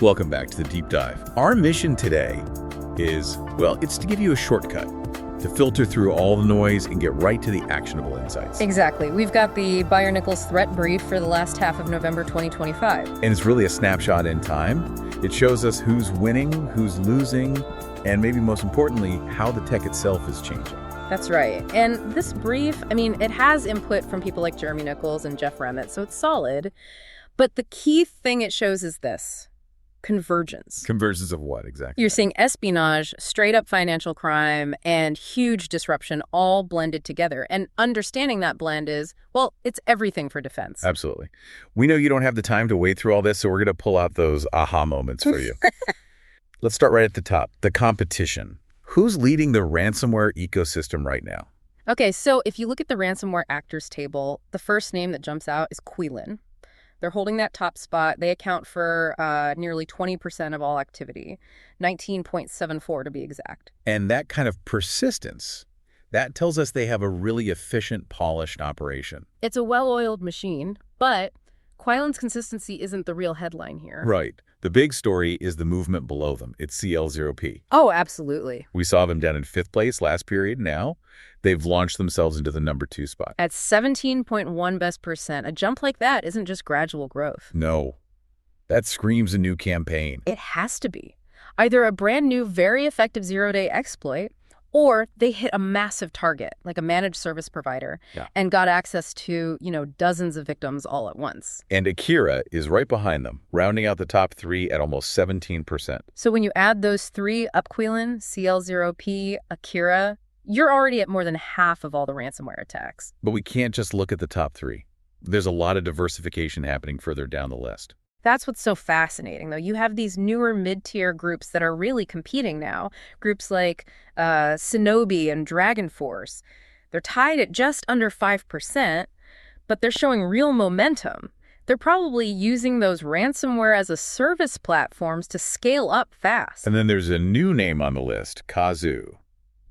Welcome back to the Deep Dive. Our mission today is, well, it's to give you a shortcut to filter through all the noise and get right to the actionable insights. Exactly. We've got the Byer-Nichols Threat Brief for the last half of November 2025. And it's really a snapshot in time. It shows us who's winning, who's losing, and maybe most importantly, how the tech itself is changing. That's right. And this brief, it has input from people like Jeremy Nichols and Jeff Remmett, so it's solid. But the key thing it shows is this: convergence. Convergence of what exactly? You're seeing espionage, straight-up financial crime, and huge disruption all blended together. And understanding that blend is, well, it's everything for defense. Absolutely. We know you don't have the time to wade through all this, so we're going to pull out those aha moments for you. Let's start right at the top, the competition. Who's leading the ransomware ecosystem right now? Okay, so if you look at the ransomware actors table, the first name that jumps out is Qilin. They're holding that top spot. They account for nearly 20% of all activity, 19.74 to be exact. And that kind of persistence, that tells us they have a really efficient, polished operation. It's a well-oiled machine, but Qilin's consistency isn't the real headline here. Right. The big story is the movement below them. It's CL0P. Oh, absolutely. We saw them down in 5th place last period. Now they've launched themselves into the number 2 spot. At 17.1 best percent, a jump like that isn't just gradual growth. No. That screams a new campaign. It has to be. Either a brand new, very effective zero-day exploit, or they hit a massive target, like a managed service provider, and got access to, dozens of victims all at once. And Akira is right behind them, rounding out the top 3 at almost 17%. So when you add those 3 up, Qilin, CL0P, Akira, you're already at more than half of all the ransomware attacks. But we can't just look at the top 3. There's a lot of diversification happening further down the list. That's what's so fascinating, though. You have these newer mid-tier groups that are really competing now. Groups like Sinobi and DragonForce. They're tied at just under 5%, but they're showing real momentum. They're probably using those ransomware as a service platforms to scale up fast. And then there's a new name on the list, Kazoo.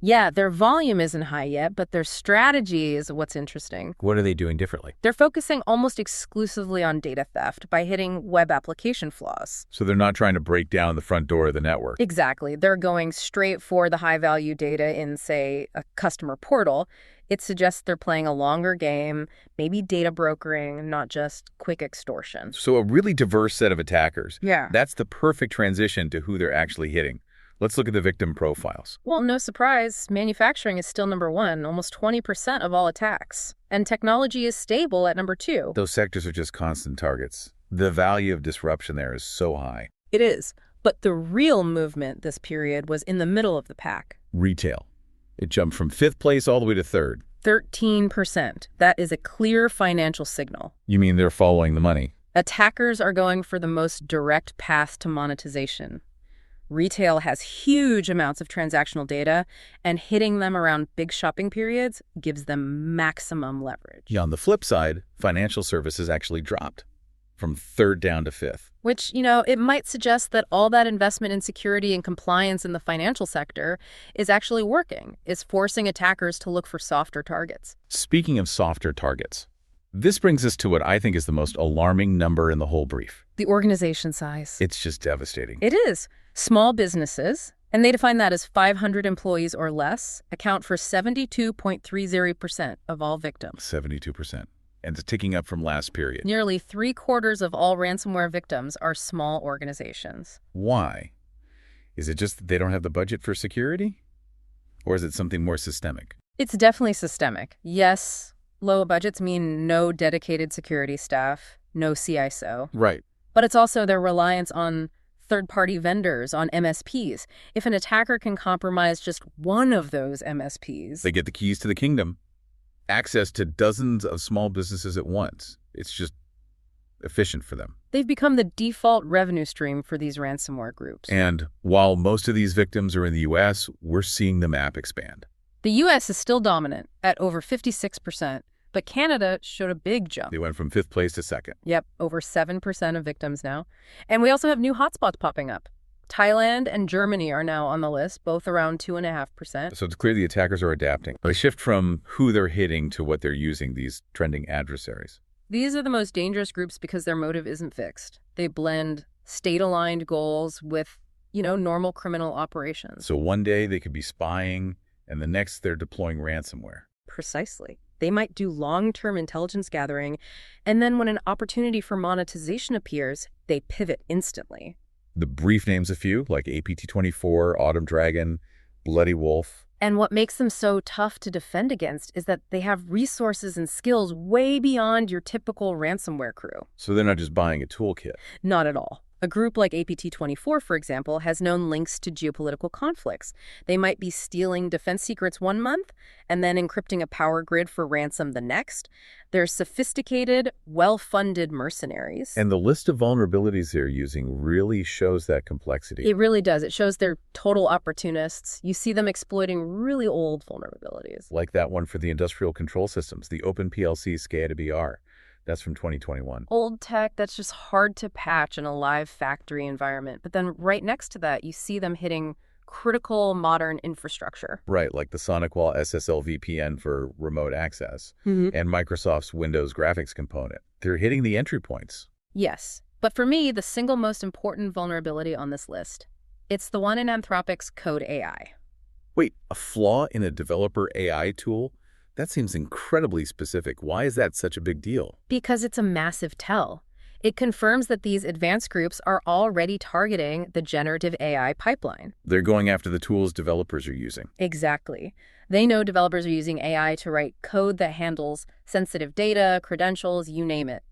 Yeah, their volume isn't high yet, but their strategy is what's interesting. What are they doing differently? They're focusing almost exclusively on data theft by hitting web application flaws. So they're not trying to break down the front door of the network. Exactly. They're going straight for the high-value data in, say, a customer portal. It suggests they're playing a longer game, maybe data brokering, not just quick extortion. So a really diverse set of attackers. Yeah. That's the perfect transition to who they're actually hitting. Let's look at the victim profiles. Well, no surprise, manufacturing is still number 1, almost 20% of all attacks. And technology is stable at number 2. Those sectors are just constant targets. The value of disruption there is so high. It is. But the real movement this period was in the middle of the pack. Retail. It jumped from 5th place all the way to 3rd. 13%. That is a clear financial signal. You mean they're following the money? Attackers are going for the most direct path to monetization. Retail has huge amounts of transactional data, and hitting them around big shopping periods gives them maximum leverage. Yeah, on the flip side, financial services actually dropped from 3rd down to 5th. Which, it might suggest that all that investment in security and compliance in the financial sector is actually working, is forcing attackers to look for softer targets. Speaking of softer targets, this brings us to what I think is the most alarming number in the whole brief. The organization size. It's just devastating. It is. Small businesses, and they define that as 500 employees or less, account for 72.30% of all victims. 72%. And it's ticking up from last period. Nearly 3/4 of all ransomware victims are small organizations. Why? Is it just that they don't have the budget for security? Or is it something more systemic? It's definitely systemic. Yes, low budgets mean no dedicated security staff, no CISO. Right. But it's also their reliance on third-party vendors, on MSPs. If an attacker can compromise just one of those MSPs... They get the keys to the kingdom. Access to dozens of small businesses at once. It's just efficient for them. They've become the default revenue stream for these ransomware groups. And while most of these victims are in the U.S., we're seeing the map expand. The U.S. is still dominant at over 56%, but Canada showed a big jump. They went from 5th place to 2nd. Yep, over 7% of victims now. And we also have new hotspots popping up. Thailand and Germany are now on the list, both around 2.5%. So it's clear the attackers are adapting. They shift from who they're hitting to what they're using, these trending adversaries. These are the most dangerous groups because their motive isn't fixed. They blend state-aligned goals with, normal criminal operations. So one day they could be spying, and the next they're deploying ransomware. Precisely. They might do long-term intelligence gathering, and then when an opportunity for monetization appears, they pivot instantly. The brief names a few, like APT-24, Autumn Dragon, Bloody Wolf. And what makes them so tough to defend against is that they have resources and skills way beyond your typical ransomware crew. So they're not just buying a toolkit. Not at all. A group like APT-24, for example, has known links to geopolitical conflicts. They might be stealing defense secrets one month and then encrypting a power grid for ransom the next. They're sophisticated, well-funded mercenaries. And the list of vulnerabilities they're using really shows that complexity. It really does. It shows they're total opportunists. You see them exploiting really old vulnerabilities. Like that one for the industrial control systems, the OpenPLC SCADA-BR. That's from 2021. Old tech that's just hard to patch in a live factory environment. But then right next to that, you see them hitting critical modern infrastructure. Right, like the SonicWall SSL VPN for remote access Mm-hmm. and Microsoft's Windows graphics component. They're hitting the entry points. Yes. But for me, the single most important vulnerability on this list, it's the one in Anthropic's Code AI. Wait, a flaw in a developer AI tool? That seems incredibly specific. Why is that such a big deal? Because it's a massive tell. It confirms that these advanced groups are already targeting the generative AI pipeline. They're going after the tools developers are using. Exactly. They know developers are using AI to write code that handles sensitive data, credentials, you name it.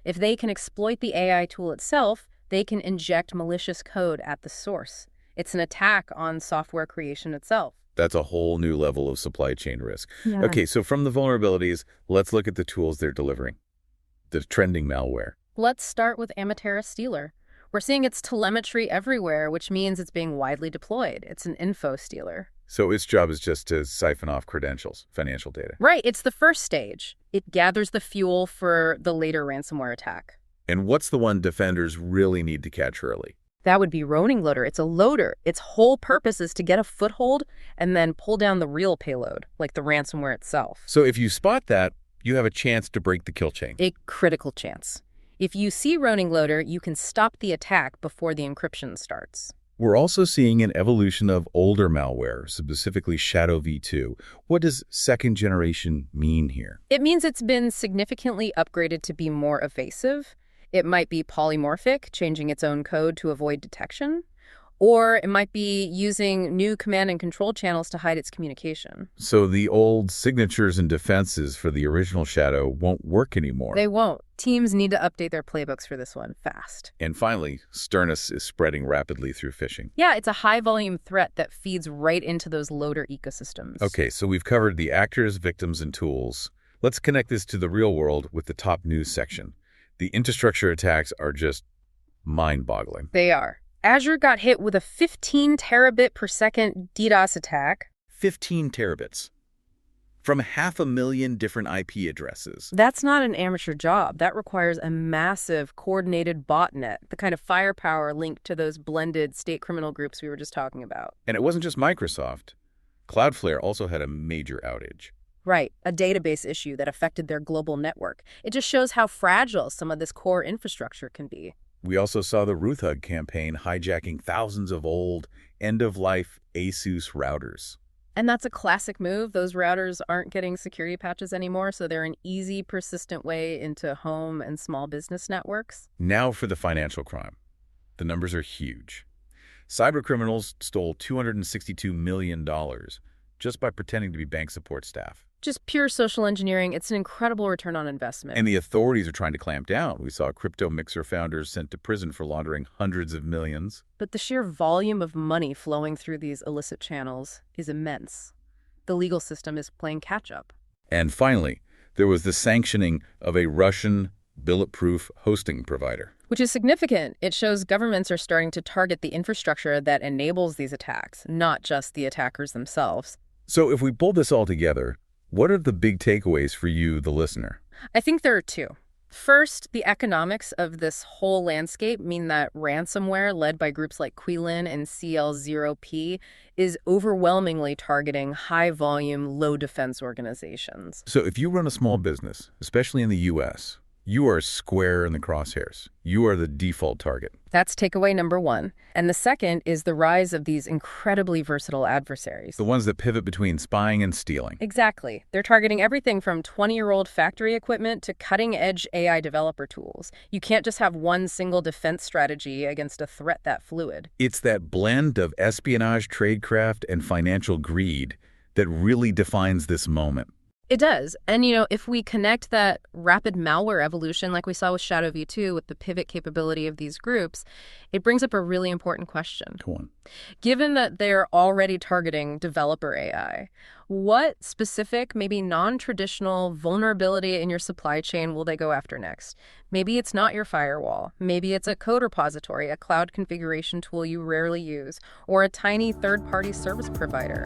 If they can exploit the AI tool itself, they can inject malicious code at the source. It's an attack on software creation itself. That's a whole new level of supply chain risk. Yeah. Okay, so from the vulnerabilities, let's look at the tools they're delivering. The trending malware. Let's start with Amatera Stealer. We're seeing its telemetry everywhere, which means it's being widely deployed. It's an info stealer. So its job is just to siphon off credentials, financial data. Right, it's the first stage. It gathers the fuel for the later ransomware attack. And what's the one defenders really need to catch early? That would be Roning Loader. It's a loader. Its whole purpose is to get a foothold and then pull down the real payload, like the ransomware itself. So if you spot that, you have a chance to break the kill chain. A critical chance. If you see Roning Loader, you can stop the attack before the encryption starts. We're also seeing an evolution of older malware, specifically ShadowV2. What does second generation mean here? It means it's been significantly upgraded to be more evasive. It might be polymorphic, changing its own code to avoid detection. Or it might be using new command and control channels to hide its communication. So the old signatures and defenses for the original Shadow won't work anymore. They won't. Teams need to update their playbooks for this one fast. And finally, Sternus is spreading rapidly through phishing. Yeah, it's a high-volume threat that feeds right into those loader ecosystems. Okay, so we've covered the actors, victims, and tools. Let's connect this to the real world with the top news section. The infrastructure attacks are just mind-boggling. They are. Azure got hit with a 15 terabit per second DDoS attack. 15 terabits. From 500,000 different IP addresses. That's not an amateur job. That requires a massive, coordinated botnet, the kind of firepower linked to those blended state criminal groups we were just talking about. And it wasn't just Microsoft. Cloudflare also had a major outage. Right, a database issue that affected their global network. It just shows how fragile some of this core infrastructure can be. We also saw the RuthHug campaign hijacking thousands of old, end-of-life ASUS routers. And that's a classic move. Those routers aren't getting security patches anymore, so they're an easy, persistent way into home and small business networks. Now for the financial crime. The numbers are huge. Cybercriminals stole $262 million just by pretending to be bank support staff. Just pure social engineering. It's an incredible return on investment. And the authorities are trying to clamp down. We saw crypto mixer founders sent to prison for laundering hundreds of millions. But the sheer volume of money flowing through these illicit channels is immense. The legal system is playing catch-up. And finally, there was the sanctioning of a Russian bulletproof hosting provider. Which is significant. It shows governments are starting to target the infrastructure that enables these attacks, not just the attackers themselves. So if we pull this all together, what are the big takeaways for you, the listener? I think there are two. First, the economics of this whole landscape mean that ransomware, led by groups like Qilin and CL0P, is overwhelmingly targeting high-volume, low-defense organizations. So if you run a small business, especially in the U.S., You are square in the crosshairs. You are the default target. That's takeaway number one. And the second is the rise of these incredibly versatile adversaries. The ones that pivot between spying and stealing. Exactly. They're targeting everything from 20-year-old factory equipment to cutting-edge AI developer tools. You can't just have one single defense strategy against a threat that fluid. It's that blend of espionage, tradecraft, and financial greed that really defines this moment. It does. And, if we connect that rapid malware evolution like we saw with ShadowV2 with the pivot capability of these groups, it brings up a really important question. Go on. Given that they're already targeting developer AI, what specific, maybe non-traditional vulnerability in your supply chain will they go after next? Maybe it's not your firewall. Maybe it's a code repository, a cloud configuration tool you rarely use, or a tiny third-party service provider.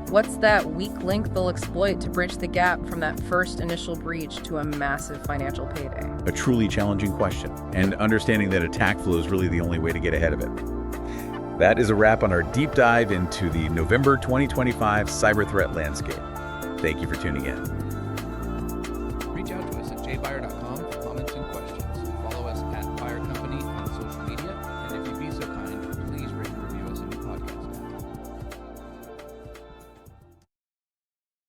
What's that weak link they'll exploit to bridge the gap from that first initial breach to a massive financial payday? A truly challenging question, and understanding that attack flow is really the only way to get ahead of it. That is a wrap on our deep dive into the November 2025 cyber threat landscape. Thank you for tuning in. Reach out to us at jbyer.com for comments and questions.